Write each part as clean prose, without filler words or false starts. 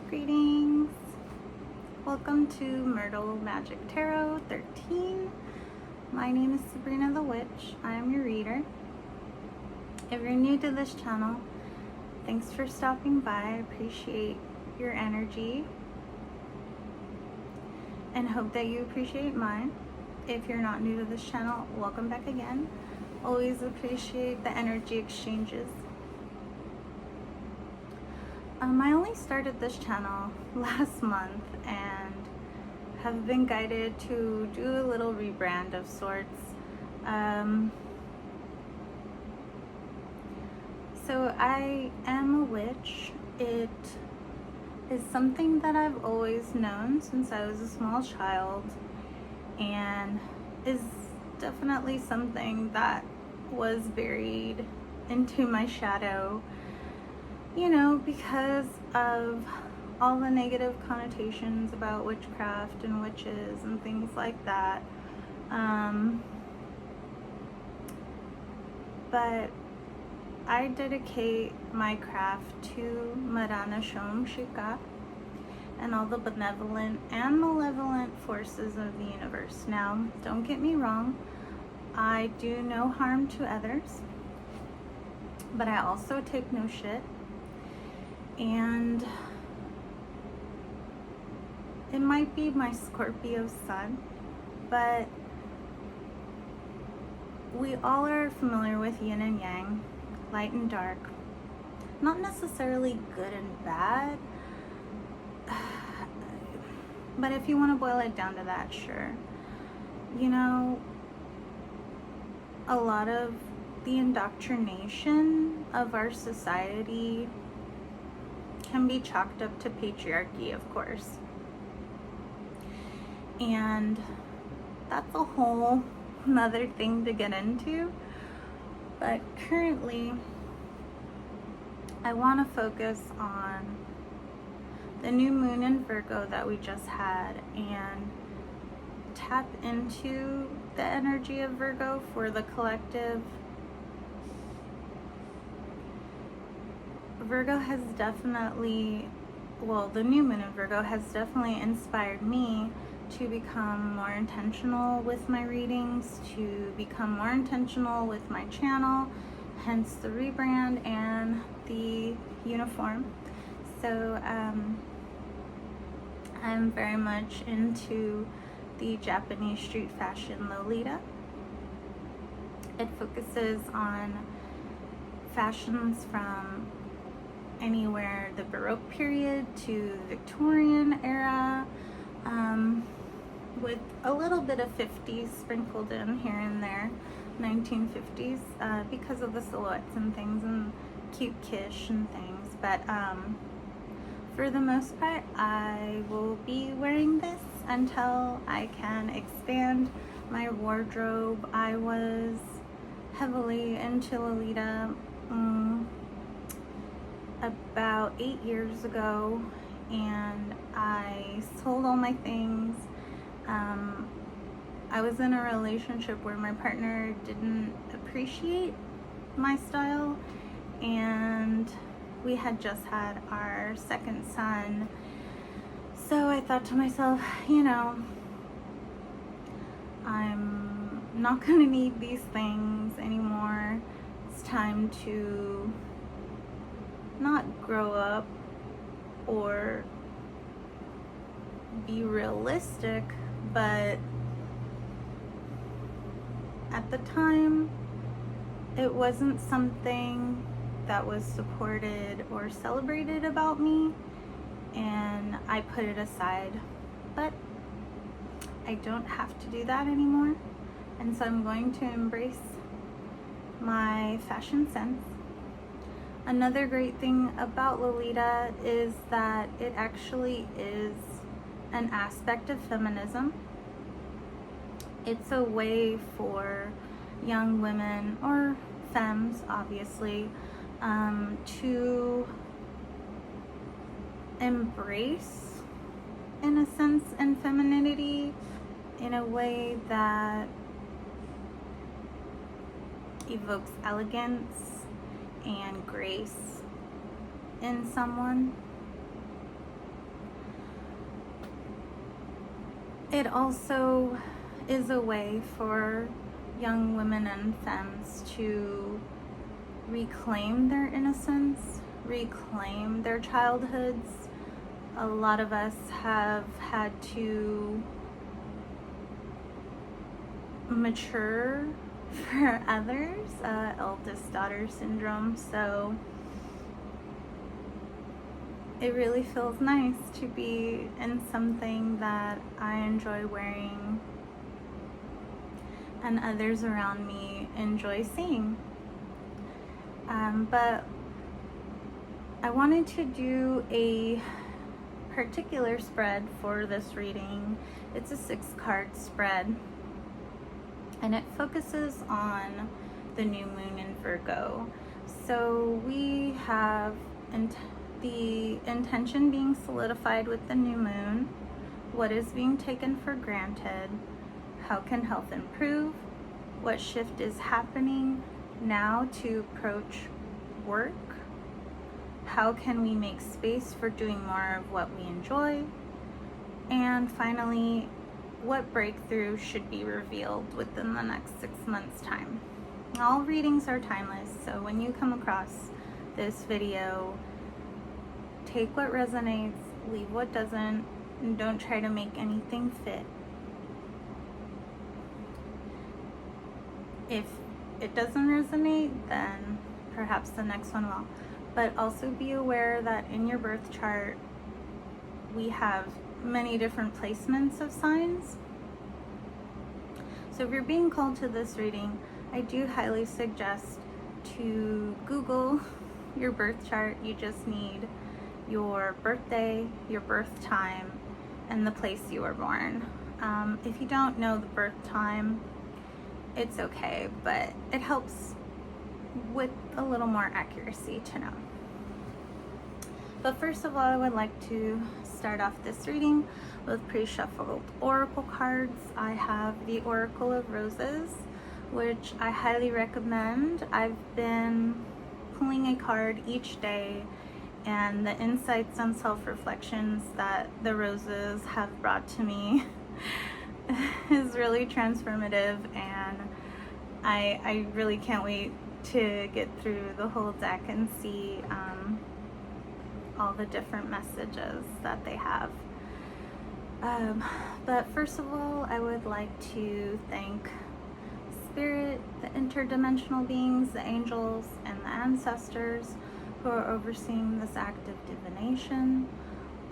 Greetings. Welcome to Myrtle Magic Tarot 13. My name is Sabrina the Witch. I am your reader. If you're new to this channel, thanks for stopping by. I appreciate your energy and hope that you appreciate mine. If you're not new to this channel, welcome back again. Always appreciate the energy exchanges. I only started this channel last month and have been guided to do a little rebrand of sorts. So I am a witch. It is something that I've always known since I was a small child, and is definitely something that was buried into my shadow, you know, because of all the negative connotations about witchcraft and witches and things like that. But I dedicate my craft to Marana Shom Shika and all the benevolent and malevolent forces of the universe. Now, don't get me wrong, I do no harm to others, but I also take no shit. And it might be my Scorpio sun, but we all are familiar with yin and yang, light and dark. Not necessarily good and bad, but if you want to boil it down to that, sure. You know, a lot of the indoctrination of our society can be chalked up to patriarchy, of course. And that's a whole another thing to get into. But currently, I want to focus on the new moon in Virgo that we just had and tap into the energy of Virgo for the collective. Virgo has definitely, well, the new moon in Virgo has definitely inspired me to become more intentional with my readings, to become more intentional with my channel, hence the rebrand and the uniform. So I'm very much into the Japanese street fashion Lolita. It focuses on fashions from anywhere the Baroque period to Victorian era, with a little bit of 50s sprinkled in here and there, 1950s, because of the silhouettes and things and cute quiche and things. But for the most part, I will be wearing this until I can expand my wardrobe. I was heavily into Lolita about 8 years ago, and I sold all my things. I was in a relationship where my partner didn't appreciate my style, and we had just had our second son. So I thought to myself, you know, I'm not gonna need these things anymore. It's time to not grow up or be realistic, but at the time it wasn't something that was supported or celebrated about me, and I put it aside. But I don't have to do that anymore, and so I'm going to embrace my fashion sense. Another great thing about Lolita is that it actually is an aspect of feminism. It's a way for young women, or femmes obviously, to embrace, in a sense, in femininity in a way that evokes elegance and grace in someone. It also is a way for young women and femmes to reclaim their innocence, reclaim their childhoods. A lot of us have had to mature for others, eldest daughter syndrome, so it really feels nice to be in something that I enjoy wearing and others around me enjoy seeing. But I wanted to do a particular spread for this reading. It's a 6-card spread, and it focuses on the new moon in Virgo. So we have the intention being solidified with the new moon, what is being taken for granted, how can health improve, what shift is happening now to approach work, how can we make space for doing more of what we enjoy, and finally, what breakthrough should be revealed within the next 6 months' time. All readings are timeless, so when you come across this video, take what resonates, leave what doesn't, and don't try to make anything fit. If it doesn't resonate, then perhaps the next one will. But also be aware that in your birth chart, we have many different placements of signs. So if you're being called to this reading, I do highly suggest to Google your birth chart. You just need your birthday, your birth time, and the place you were born. If you don't know the birth time, it's okay, but it helps with a little more accuracy to know. But first of all, I would like to start off this reading with pre-shuffled oracle cards. I have the Oracle of Roses, which I highly recommend. I've been pulling a card each day, and the insights and self-reflections that the roses have brought to me is really transformative, and I really can't wait to get through the whole deck and see all the different messages that they have. But first of all, I would like to thank Spirit, the interdimensional beings, the angels, and the ancestors who are overseeing this act of divination.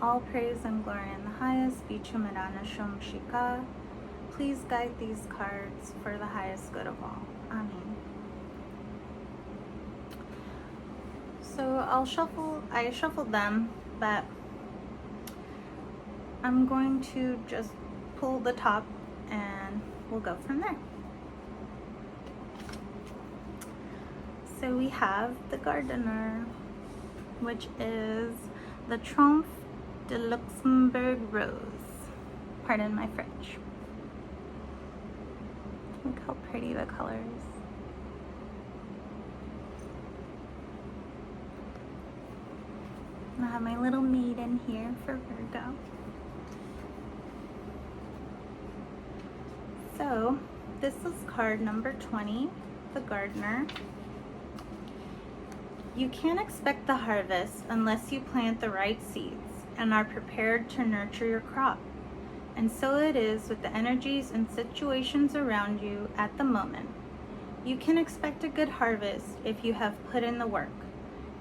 All praise and glory in the highest. Bichumarana Shom Shika. Please guide these cards for the highest good of all. Amen. So I shuffled them, but I'm going to just pull the top and we'll go from there. So we have the Gardener, which is the Triomphe de Luxembourg Rose. Pardon my French. Look how pretty the colors. I have my little maiden here for Virgo. So this is card number 20, the Gardener. You can't expect the harvest unless you plant the right seeds and are prepared to nurture your crop. And so it is with the energies and situations around you at the moment. You can expect a good harvest if you have put in the work.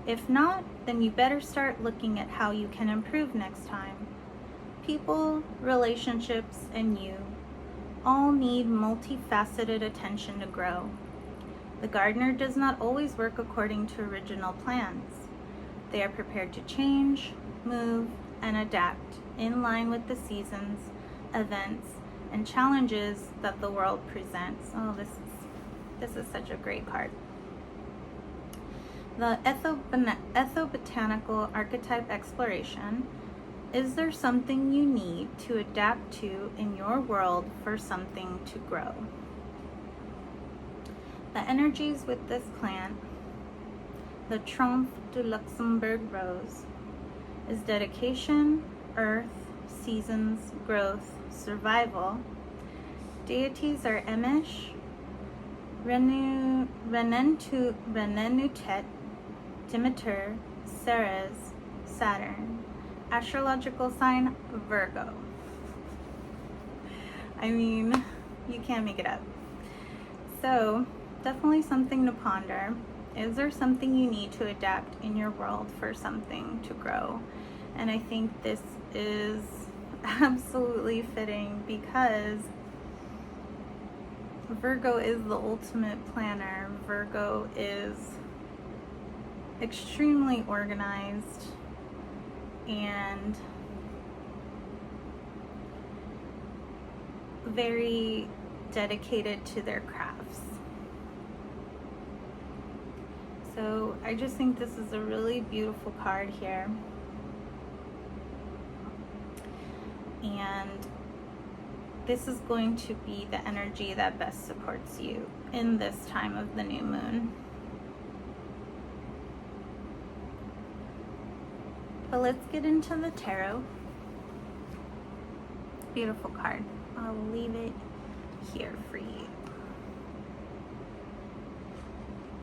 If not, then you better start looking at how you can improve next time. People, relationships, and you all need multifaceted attention to grow. The gardener does not always work according to original plans. They are prepared to change, move, and adapt in line with the seasons, events, and challenges that the world presents. Oh, this is such a great card. The ethobotanical archetype exploration. Is there something you need to adapt to in your world for something to grow? The energies with this plant, the Triomphe de Luxembourg Rose, is dedication, earth, seasons, growth, survival. Deities are Emish, Renenutet, Demeter, Ceres, Saturn. Astrological sign, Virgo. I mean, you can't make it up. So, definitely something to ponder. Is there something you need to adapt in your world for something to grow? And I think this is absolutely fitting because Virgo is the ultimate planner. Virgo is extremely organized and very dedicated to their crafts. So I just think this is a really beautiful card here. And this is going to be the energy that best supports you in this time of the new moon. But let's get into the tarot. Beautiful card. I'll leave it here for you.